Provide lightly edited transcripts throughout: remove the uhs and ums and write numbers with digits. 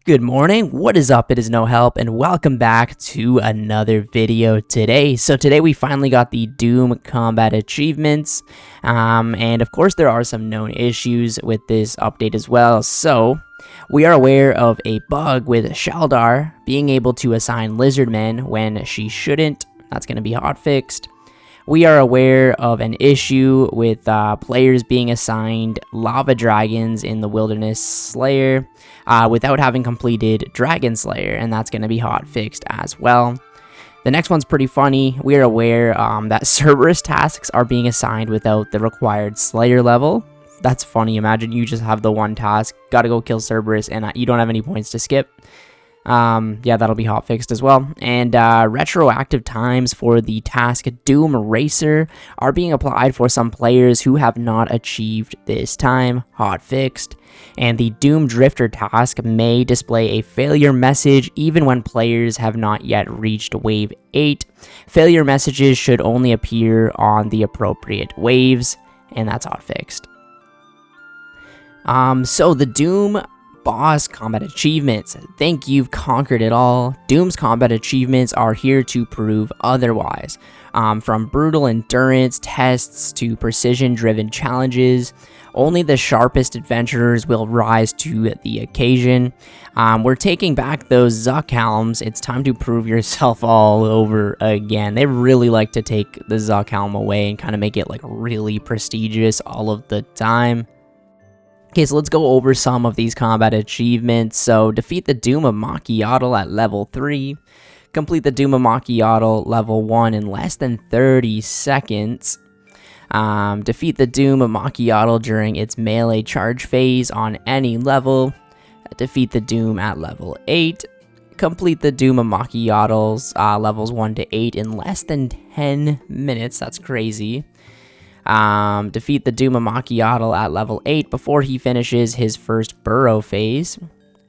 Good morning, what is up? It is No Help, and welcome back to another video today. So today we finally got the Doom combat achievements, and of course there are some known issues with this update as well. So we are aware of a bug with Shaldar being able to assign Lizardmen when she shouldn't. That's going to be hotfixed. We are aware of an issue with players being assigned lava dragons in the Wilderness Slayer without having completed Dragon Slayer, and that's going to be hotfixed as well. The next one's pretty funny. We are aware that Cerberus tasks are being assigned without the required Slayer level. That's funny. Imagine you just have the one task, gotta go kill Cerberus, and you don't have any points to skip. Yeah, that'll be hotfixed as well. And retroactive times for the task Doom Racer are being applied for some players who have not achieved this time, hotfixed. And the Doom Drifter task may display a failure message even when players have not yet reached wave 8. Failure messages should only appear on the appropriate waves, and that's hotfixed. So the Doom boss combat achievements. Think you've conquered it all. Doom's combat achievements are here to prove otherwise. From brutal endurance tests to precision-driven challenges, only the sharpest adventurers will rise to the occasion. We're taking back those Zuck helms. It's time to prove yourself all over again. They really like to take the Zuck helm away and kind of make it like really prestigious all of the time. Okay, so let's go over some of these combat achievements. So, defeat the Doom of Mokhaiotl at level 3. Complete the Doom of Mokhaiotl level 1 in less than 30 seconds. Defeat the Doom of Mokhaiotl during its melee charge phase on any level. Defeat the Doom at level 8. Complete the Doom of Mokhaiotls levels 1 to 8 in less than 10 minutes. That's crazy. Defeat the Doom of Mokhaiotl at level 8 before he finishes his first burrow phase.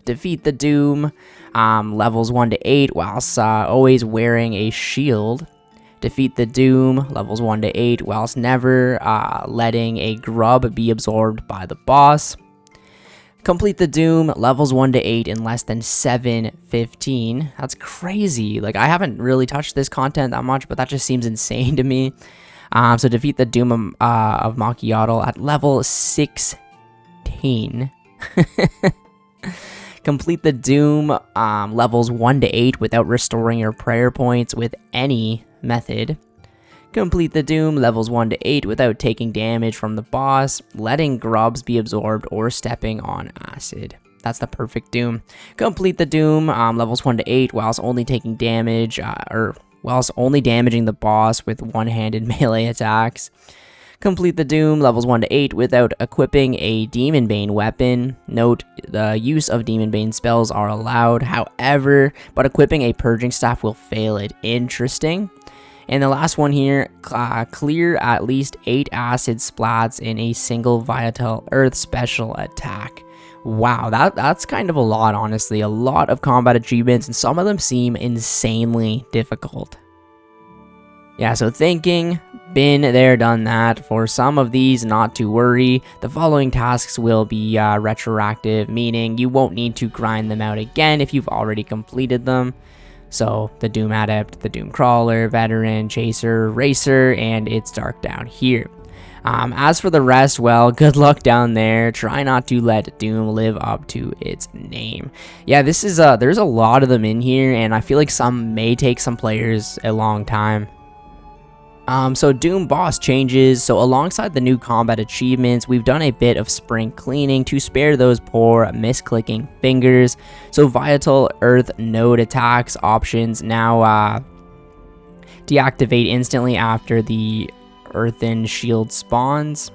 Defeat the Doom levels 1 to 8 whilst always wearing a shield. Defeat the Doom levels 1 to 8 whilst never letting a grub be absorbed by the boss. Complete the Doom levels 1 to 8 in less than 7:15. That's crazy. Like, I haven't really touched this content that much, but that just seems insane to me. So defeat the Doom of Mokhaiotl at level 16. Complete the Doom levels 1 to 8 without restoring your prayer points with any method. Complete the Doom levels 1 to 8 without taking damage from the boss, letting grubs be absorbed, or stepping on acid. That's the perfect Doom. Complete the Doom levels 1 to 8 whilst only taking damage, whilst only damaging the boss with one-handed melee attacks. Complete the Doom levels 1 to 8 without equipping a Demon Bane weapon. Note, the use of Demon Bane spells are allowed, however, but equipping a Purging Staff will fail it. Interesting. And the last one here, clear at least 8 acid splats in a single Volatile Earth special attack. Wow, that's kind of a lot, honestly. A lot of combat achievements, and some of them seem insanely difficult. Yeah, so thinking, been there, done that. For some of these, not to worry. The following tasks will be retroactive, meaning you won't need to grind them out again if you've already completed them. So, the Doom Adept, the Doom Crawler, Veteran, Chaser, Racer, and It's Dark down here. As for the rest, well, good luck down there. Try not to let Doom live up to its name. Yeah, this is there's a lot of them in here, and I feel like some may take some players a long time. So Doom boss changes. So alongside the new combat achievements, we've done a bit of spring cleaning to spare those poor misclicking fingers. So Volatile Earth node attacks options now deactivate instantly after the Earthen Shield spawns.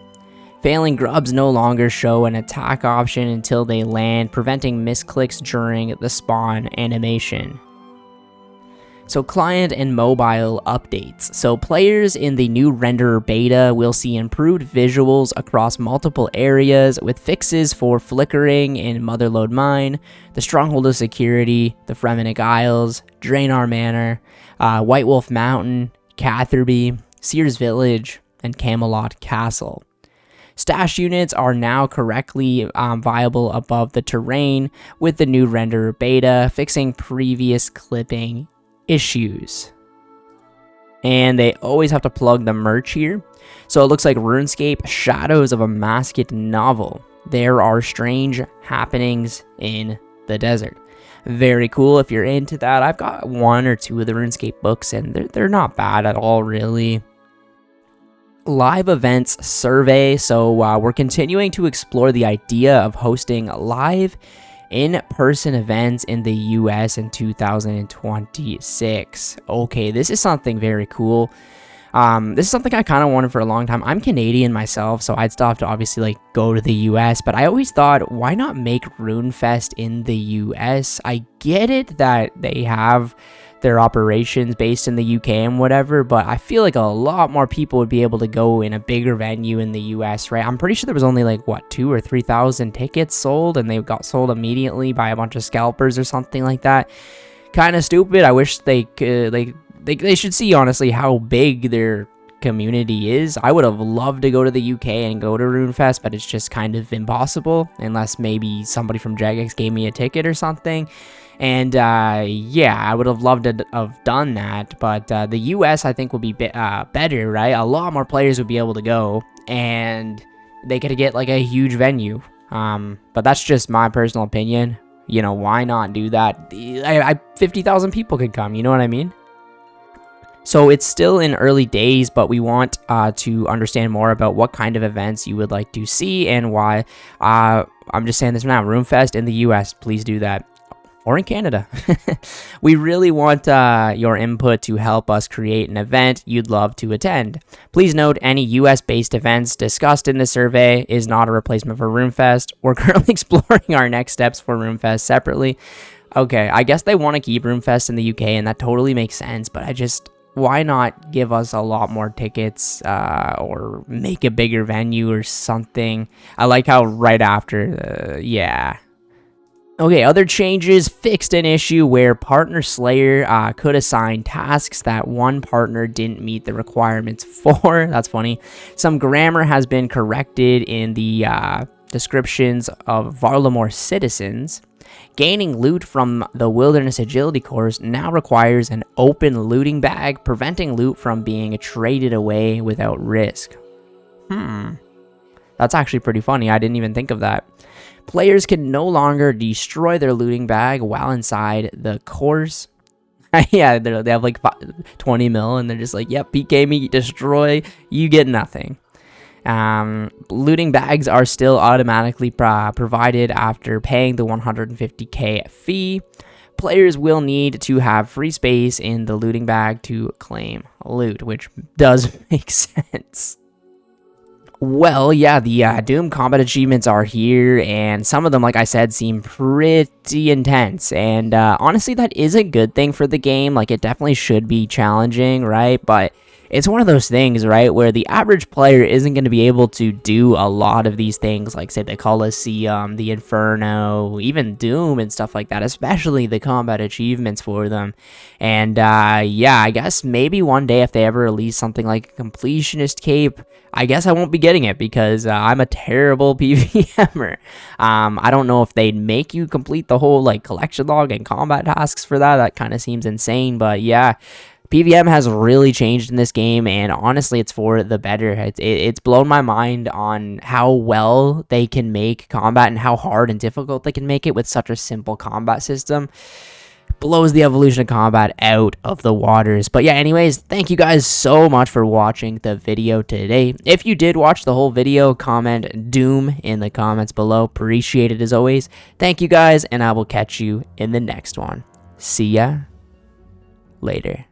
Failing grubs no longer show an attack option until they land, preventing misclicks during the spawn animation. So client and mobile updates. So players in the new renderer beta will see improved visuals across multiple areas with fixes for flickering in Motherlode Mine, the Stronghold of Security, the Fremenic Isles, Drainar Manor, White Wolf Mountain, Catherby, Sears Village, and Camelot Castle. Stash units are now correctly viable above the terrain with the new renderer beta, fixing previous clipping issues. And they always have to plug the merch here. So it looks like Runescape Shadows of a Masked Novel. There are strange happenings in the desert. Very cool if you're into that. I've got 1 or 2 of the Runescape books, and they're not bad at all, really. Live events survey. So we're continuing to explore the idea of hosting live in-person events in the US in 2026. Okay, this is something very cool. This is something I kind of wanted for a long time. I'm Canadian myself, so I'd still have to obviously like go to the US, but I always thought, why not make RuneFest in the US? I get it that they have their operations based in the UK and whatever, but I feel like a lot more people would be able to go in a bigger venue in the US, right? I'm pretty sure there was only like, what, 2,000 or 3,000 tickets sold, and they got sold immediately by a bunch of scalpers or something like that. Kind of stupid. I wish they could, like, they should see, honestly, how big their community is. I would have loved to go to the UK and go to RuneFest, but it's just kind of impossible unless maybe somebody from Jagex gave me a ticket or something. And yeah, I would have loved to have done that, but the US I think would be better, right? A lot more players would be able to go, and they could get like a huge venue. But that's just my personal opinion. You know, why not do that? 50,000 people could come, you know what I mean? So it's still in early days, but we want to understand more about what kind of events you would like to see and why. I'm just saying this now, RuneFest in the US, please do that. Or in Canada. We really want your input to help us create an event you'd love to attend. Please note any US-based events discussed in the survey is not a replacement for RuneFest. We're currently exploring our next steps for RuneFest separately. Okay, I guess they want to keep RuneFest in the UK, and that totally makes sense, but why not give us a lot more tickets or make a bigger venue or something? I like how right after, yeah. Okay, other changes, fixed an issue where Partner Slayer could assign tasks that one partner didn't meet the requirements for. That's funny. Some grammar has been corrected in the descriptions of Varlamore citizens. Gaining loot from the Wilderness Agility course now requires an open looting bag, preventing loot from being traded away without risk. That's actually pretty funny. I didn't even think of that. Players can no longer destroy their looting bag while inside the course. Yeah, they have like 20 mil, and they're just like, yep, PK me, destroy, you get nothing. Looting bags are still automatically provided after paying the 150k fee. Players will need to have free space in the looting bag to claim loot, which does make sense. Well, yeah, the Doom combat achievements are here, and some of them, like I said, seem pretty intense, and honestly, that is a good thing for the game. Like, it definitely should be challenging, right? But it's one of those things, right, where the average player isn't going to be able to do a lot of these things, like, say, the Colosseum, the Inferno, even Doom and stuff like that, especially the combat achievements for them. And, yeah, I guess maybe one day if they ever release something like a Completionist Cape, I guess I won't be getting it because I'm a terrible PvMer. I don't know if they'd make you complete the whole, like, collection log and combat tasks for that. That kind of seems insane, but yeah. PvM has really changed in this game, and honestly, it's for the better. It's blown my mind on how well they can make combat and how hard and difficult they can make it with such a simple combat system. Blows the evolution of combat out of the waters. But yeah, anyways, thank you guys so much for watching the video today. If you did watch the whole video, comment Doom in the comments below. Appreciate it as always. Thank you guys, and I will catch you in the next one. See ya later.